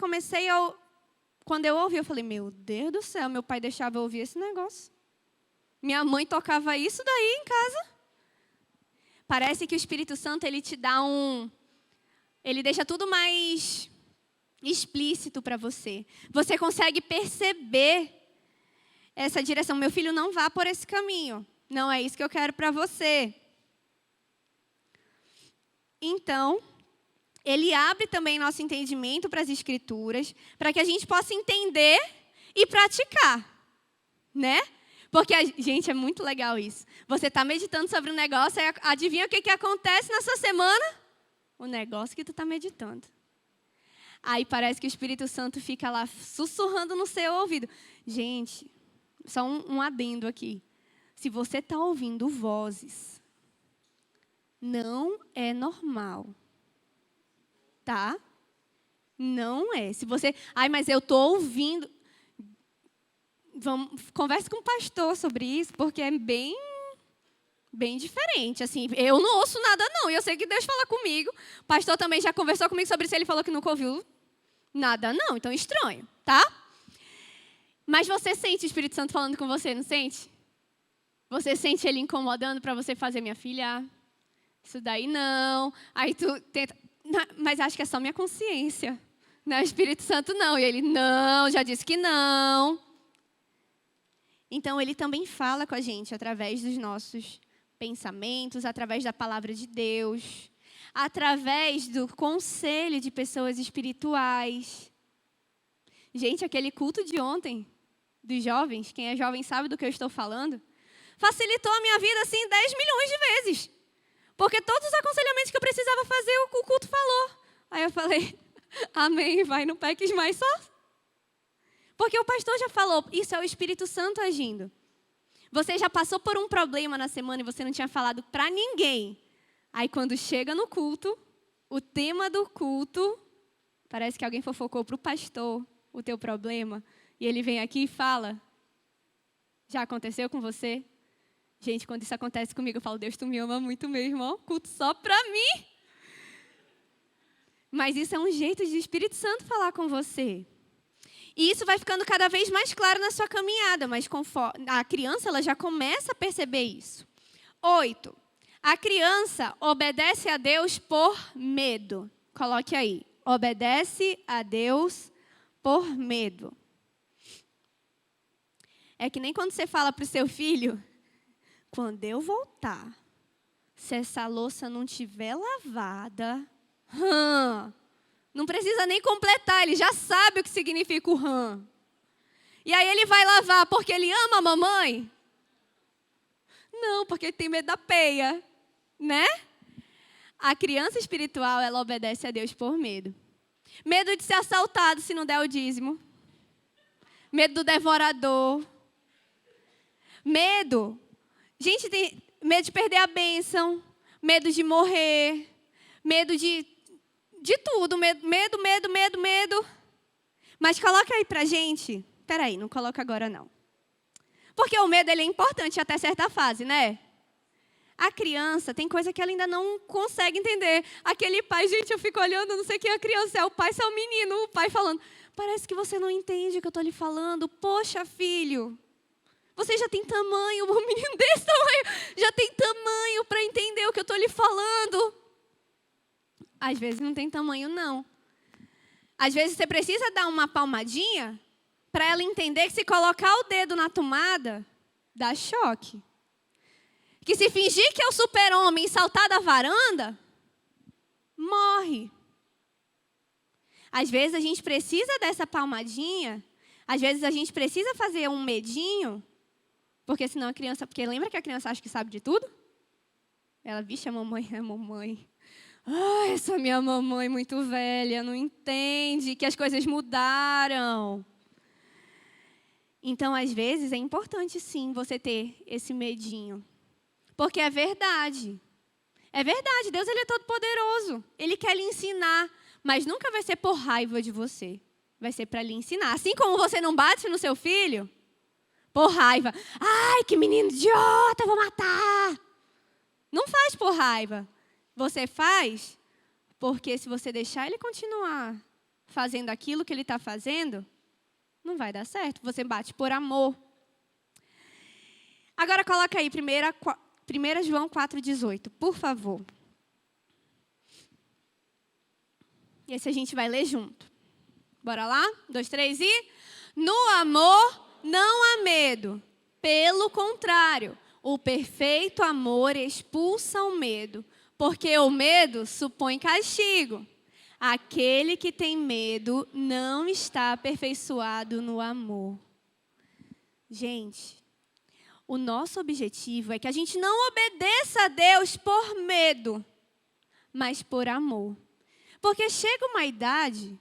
quando eu ouvi, eu falei, meu Deus do céu, meu pai deixava eu ouvir esse negócio. Minha mãe tocava isso daí em casa. Parece que o Espírito Santo, ele te dá ele deixa tudo mais explícito para você. Você consegue perceber essa direção. Meu filho, não vá por esse caminho. Não é isso que eu quero para você. Então, ele abre também nosso entendimento para as Escrituras, para que a gente possa entender e praticar, né? Porque, gente, é muito legal isso. Você está meditando sobre um negócio, e adivinha o que acontece na sua semana? O negócio que tu está meditando. Aí parece que o Espírito Santo fica lá sussurrando no seu ouvido. Gente, só um adendo aqui. Se você está ouvindo vozes, não é normal. Tá? Não é. Se você... mas eu estou ouvindo... Converse com o pastor sobre isso, porque é bem diferente. Assim, eu não ouço nada, não. E eu sei que Deus fala comigo. O pastor também já conversou comigo sobre isso. Ele falou que nunca ouviu nada, não. Então, estranho, tá? Mas você sente o Espírito Santo falando com você, não sente? Você sente ele incomodando para você fazer, minha filha? Isso daí não. Aí tu tenta... Mas acho que é só minha consciência. Não é o Espírito Santo, não. E ele, não, já disse que não. Então, ele também fala com a gente através dos nossos pensamentos, através da palavra de Deus, através do conselho de pessoas espirituais. Gente, aquele culto de ontem, dos jovens, quem é jovem sabe do que eu estou falando, facilitou a minha vida, assim, 10 milhões de vezes. Porque todos os aconselhamentos que eu precisava fazer, o culto falou. Aí eu falei, amém, vai, não peques mais só. Porque o pastor já falou, isso é o Espírito Santo agindo. Você já passou por um problema na semana e você não tinha falado para ninguém. Aí quando chega no culto, o tema do culto, parece que alguém fofocou para o pastor o teu problema. E ele vem aqui e fala, já aconteceu com você? Gente, quando isso acontece comigo, eu falo, Deus, tu me ama muito mesmo, ó, culto só para mim. Mas isso é um jeito de Espírito Santo falar com você. E isso vai ficando cada vez mais claro na sua caminhada, mas conforme a criança ela já começa a perceber isso. 8. A criança obedece a Deus por medo. Coloque aí. Obedece a Deus por medo. É que nem quando você fala para o seu filho, quando eu voltar, se essa louça não tiver lavada, não precisa nem completar, ele já sabe o que significa o rã. E aí ele vai lavar porque ele ama a mamãe? Não, porque ele tem medo da peia, né? A criança espiritual, ela obedece a Deus por medo. Medo de ser assaltado se não der o dízimo. Medo do devorador. Medo. Gente, tem medo de perder a bênção. Medo de morrer. Medo de tudo. Medo. Mas coloca aí pra gente. Peraí, não coloca agora não. Porque o medo ele é importante até certa fase, né? A criança, tem coisa que ela ainda não consegue entender. Aquele pai, gente, eu fico olhando, não sei quem é a criança, é o pai, se é o menino, o pai falando, parece que você não entende o que eu estou lhe falando. Poxa, filho, você já tem tamanho, um menino desse tamanho, já tem tamanho para entender o que eu estou lhe falando. Às vezes não tem tamanho, não. Às vezes você precisa dar uma palmadinha para ela entender que se colocar o dedo na tomada, dá choque. Que se fingir que é o super-homem e saltar da varanda, morre. Às vezes a gente precisa dessa palmadinha, às vezes a gente precisa fazer um medinho, porque senão a criança... Porque lembra que a criança acha que sabe de tudo? Ela, vixe, a mamãe é mamãe. Ah, essa minha mamãe muito velha, não entende que as coisas mudaram. Então, às vezes, é importante, sim, você ter esse medinho. Porque é verdade. É verdade, Deus ele é todo poderoso. Ele quer lhe ensinar, mas nunca vai ser por raiva de você. Vai ser para lhe ensinar. Assim como você não bate no seu filho, por raiva. Ai, que menino idiota, vou matar. Não faz por raiva. Você faz porque se você deixar ele continuar fazendo aquilo que ele está fazendo, não vai dar certo. Você bate por amor. Agora coloca aí, 1 João 4,18, por favor. E esse a gente vai ler junto. Bora lá? 2, 3 e... No amor não há medo. Pelo contrário, o perfeito amor expulsa o medo, porque o medo supõe castigo. Aquele que tem medo não está aperfeiçoado no amor. Gente, o nosso objetivo é que a gente não obedeça a Deus por medo, mas por amor. Porque chega uma idade,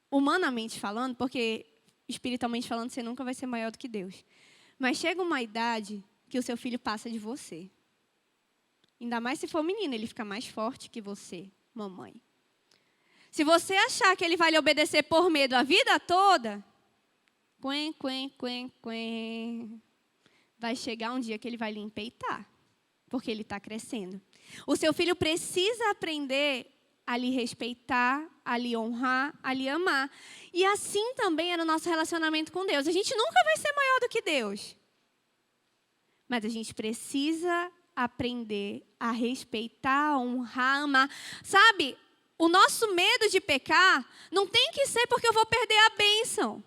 humanamente falando, porque espiritualmente falando você nunca vai ser maior do que Deus. Mas chega uma idade que o seu filho passa de você. Ainda mais se for menino, ele fica mais forte que você, mamãe. Se você achar que ele vai lhe obedecer por medo a vida toda, vai chegar um dia que ele vai lhe empeitar, porque ele está crescendo. O seu filho precisa aprender a lhe respeitar, a lhe honrar, a lhe amar. E assim também é no nosso relacionamento com Deus. A gente nunca vai ser maior do que Deus. Mas a gente precisa aprender a respeitar, a honrar, a amar. Sabe, o nosso medo de pecar não tem que ser porque eu vou perder a bênção.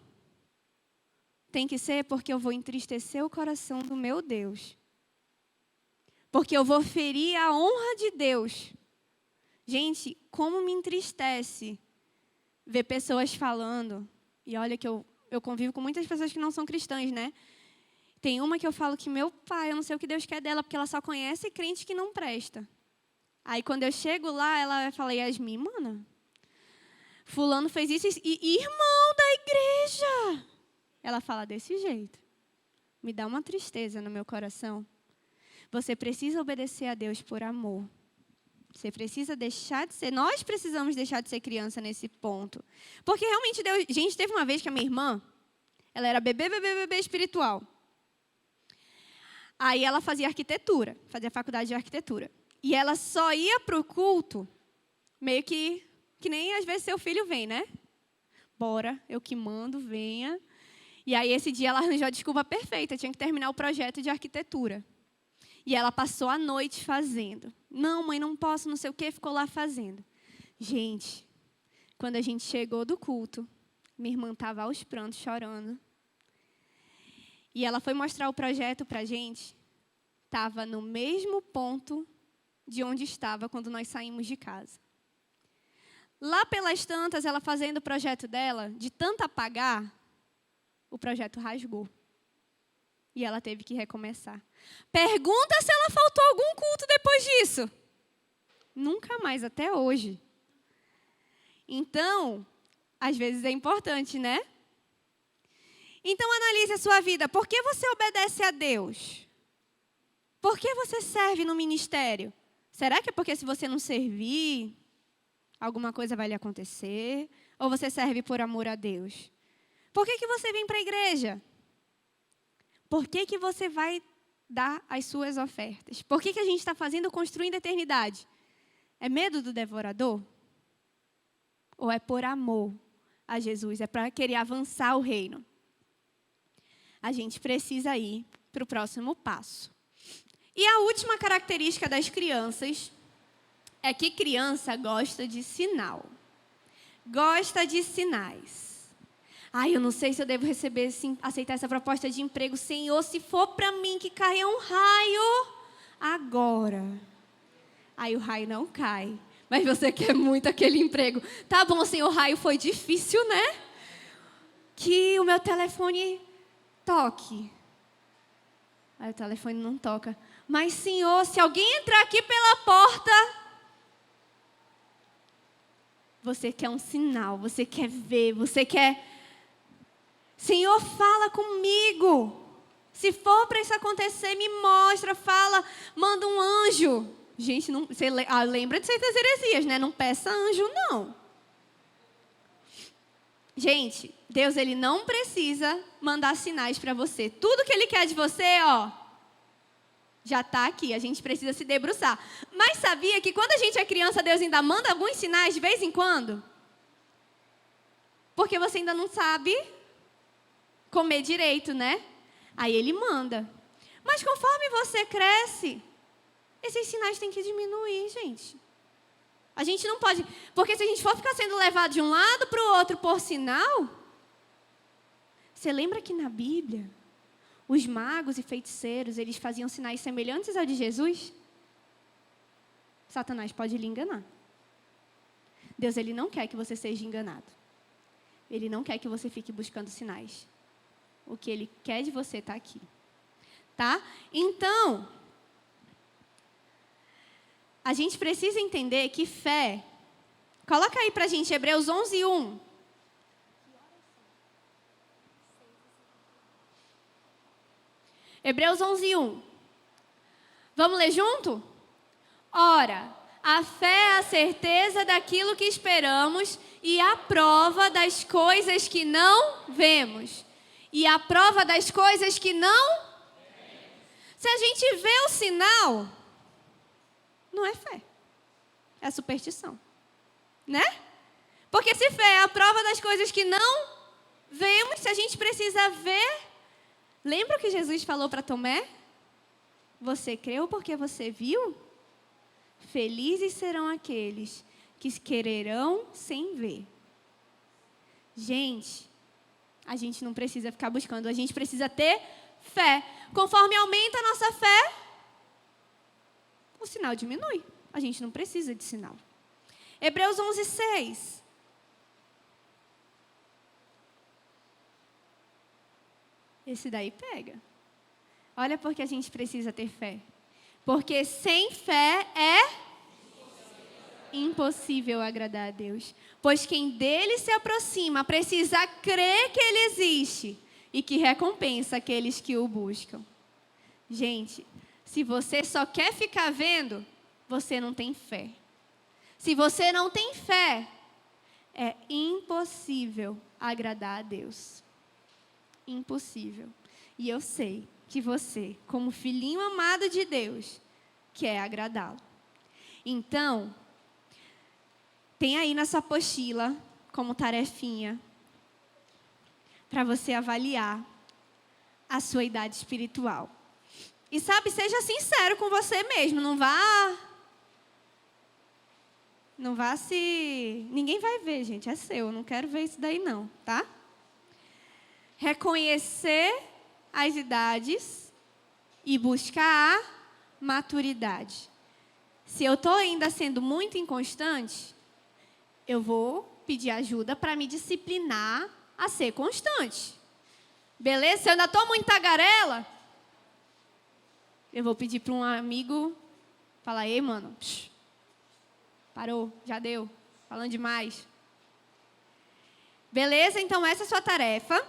Tem que ser porque eu vou entristecer o coração do meu Deus. Porque eu vou ferir a honra de Deus. Gente, como me entristece ver pessoas falando. E olha que eu convivo com muitas pessoas que não são cristãs, né? Tem uma que eu falo que meu pai, eu não sei o que Deus quer dela, porque ela só conhece crente que não presta. Aí quando eu chego lá, ela fala, Yasmin, mana, fulano fez isso e irmão da igreja. Ela fala desse jeito. Me dá uma tristeza no meu coração. Você precisa obedecer a Deus por amor. Você precisa deixar de ser... Nós precisamos deixar de ser criança nesse ponto. Porque realmente Deus... Gente, teve uma vez que a minha irmã, ela era bebê espiritual. Aí ela fazia arquitetura, fazia faculdade de arquitetura. E ela só ia para o culto, meio que nem às vezes seu filho vem, né? Bora, eu que mando, venha. E aí esse dia ela arranjou a desculpa perfeita, tinha que terminar o projeto de arquitetura. E ela passou a noite fazendo. Não, mãe, não posso, não sei o quê, ficou lá fazendo. Gente, quando a gente chegou do culto, minha irmã estava aos prantos, chorando. E ela foi mostrar o projeto para a gente. Estava no mesmo ponto de onde estava quando nós saímos de casa. Lá pelas tantas, ela fazendo o projeto dela, de tanto apagar, o projeto rasgou. E ela teve que recomeçar. Pergunta se ela faltou algum culto depois disso. Nunca mais, até hoje. Então, às vezes é importante, né? Então, analise a sua vida. Por que você obedece a Deus? Por que você serve no ministério? Será que é porque se você não servir, alguma coisa vai lhe acontecer? Ou você serve por amor a Deus? Por que você vem para a igreja? Por que você vai dar as suas ofertas? Por que a gente está fazendo construindo a eternidade? É medo do devorador? Ou é por amor a Jesus? É para querer avançar o reino? A gente precisa ir para o próximo passo. E a última característica das crianças é que criança gosta de sinal. Gosta de sinais. Ai, eu não sei se eu devo aceitar essa proposta de emprego. Senhor, se for para mim que caia um raio agora. Aí o raio não cai. Mas você quer muito aquele emprego. Tá bom, Senhor, o raio foi difícil, né? Que o meu telefone toque. Aí o telefone não toca. Mas, Senhor, se alguém entrar aqui pela porta, você quer um sinal, você quer ver, você quer... Senhor, fala comigo. Se for para isso acontecer, me mostra, fala, manda um anjo. Gente, não, você lembra de certas heresias, né? Não peça anjo, não. Gente, Deus, Ele não precisa mandar sinais para você. Tudo que Ele quer de você, ó, já está aqui. A gente precisa se debruçar. Mas sabia que quando a gente é criança, Deus ainda manda alguns sinais de vez em quando? Porque você ainda não sabe comer direito, né? Aí Ele manda. Mas conforme você cresce, esses sinais têm que diminuir, gente. A gente não pode... Porque se a gente for ficar sendo levado de um lado para o outro por sinal... Você lembra que na Bíblia, os magos e feiticeiros, eles faziam sinais semelhantes ao de Jesus? Satanás pode lhe enganar. Deus, Ele não quer que você seja enganado. Ele não quer que você fique buscando sinais. O que Ele quer de você está aqui. Tá? Então... A gente precisa entender que fé... Coloca aí pra gente, Hebreus 11:1. Hebreus 11:1. Vamos ler junto? Ora, a fé é a certeza daquilo que esperamos e a prova das coisas que não vemos. E a prova das coisas que não... Se a gente vê o sinal... Não é fé, é superstição, né? Porque se fé é a prova das coisas que não vemos, se a gente precisa ver... Lembra o que Jesus falou para Tomé? Você creu porque você viu? Felizes serão aqueles que quererão sem ver. Gente, a gente não precisa ficar buscando, a gente precisa ter fé. Conforme aumenta a nossa fé... o sinal diminui. A gente não precisa de sinal. Hebreus 11:6. Esse daí pega. Olha porque a gente precisa ter fé. Porque sem fé é impossível agradar a Deus. Pois quem dele se aproxima precisa crer que Ele existe e que recompensa aqueles que o buscam. Gente... Se você só quer ficar vendo, você não tem fé. Se você não tem fé, é impossível agradar a Deus. Impossível. E eu sei que você, como filhinho amado de Deus, quer agradá-lo. Então, tem aí na sua apostila, como tarefinha, para você avaliar a sua idade espiritual. E sabe, seja sincero com você mesmo. Não vá se... Ninguém vai ver, gente. É seu. Eu não quero ver isso daí, não, tá? Reconhecer as idades e buscar a maturidade. Se eu estou ainda sendo muito inconstante, eu vou pedir ajuda para me disciplinar a ser constante. Beleza? Se eu ainda estou muito tagarela, eu vou pedir para um amigo falar: ei, mano, parou, já deu, falando demais. Beleza? Então, essa é a sua tarefa.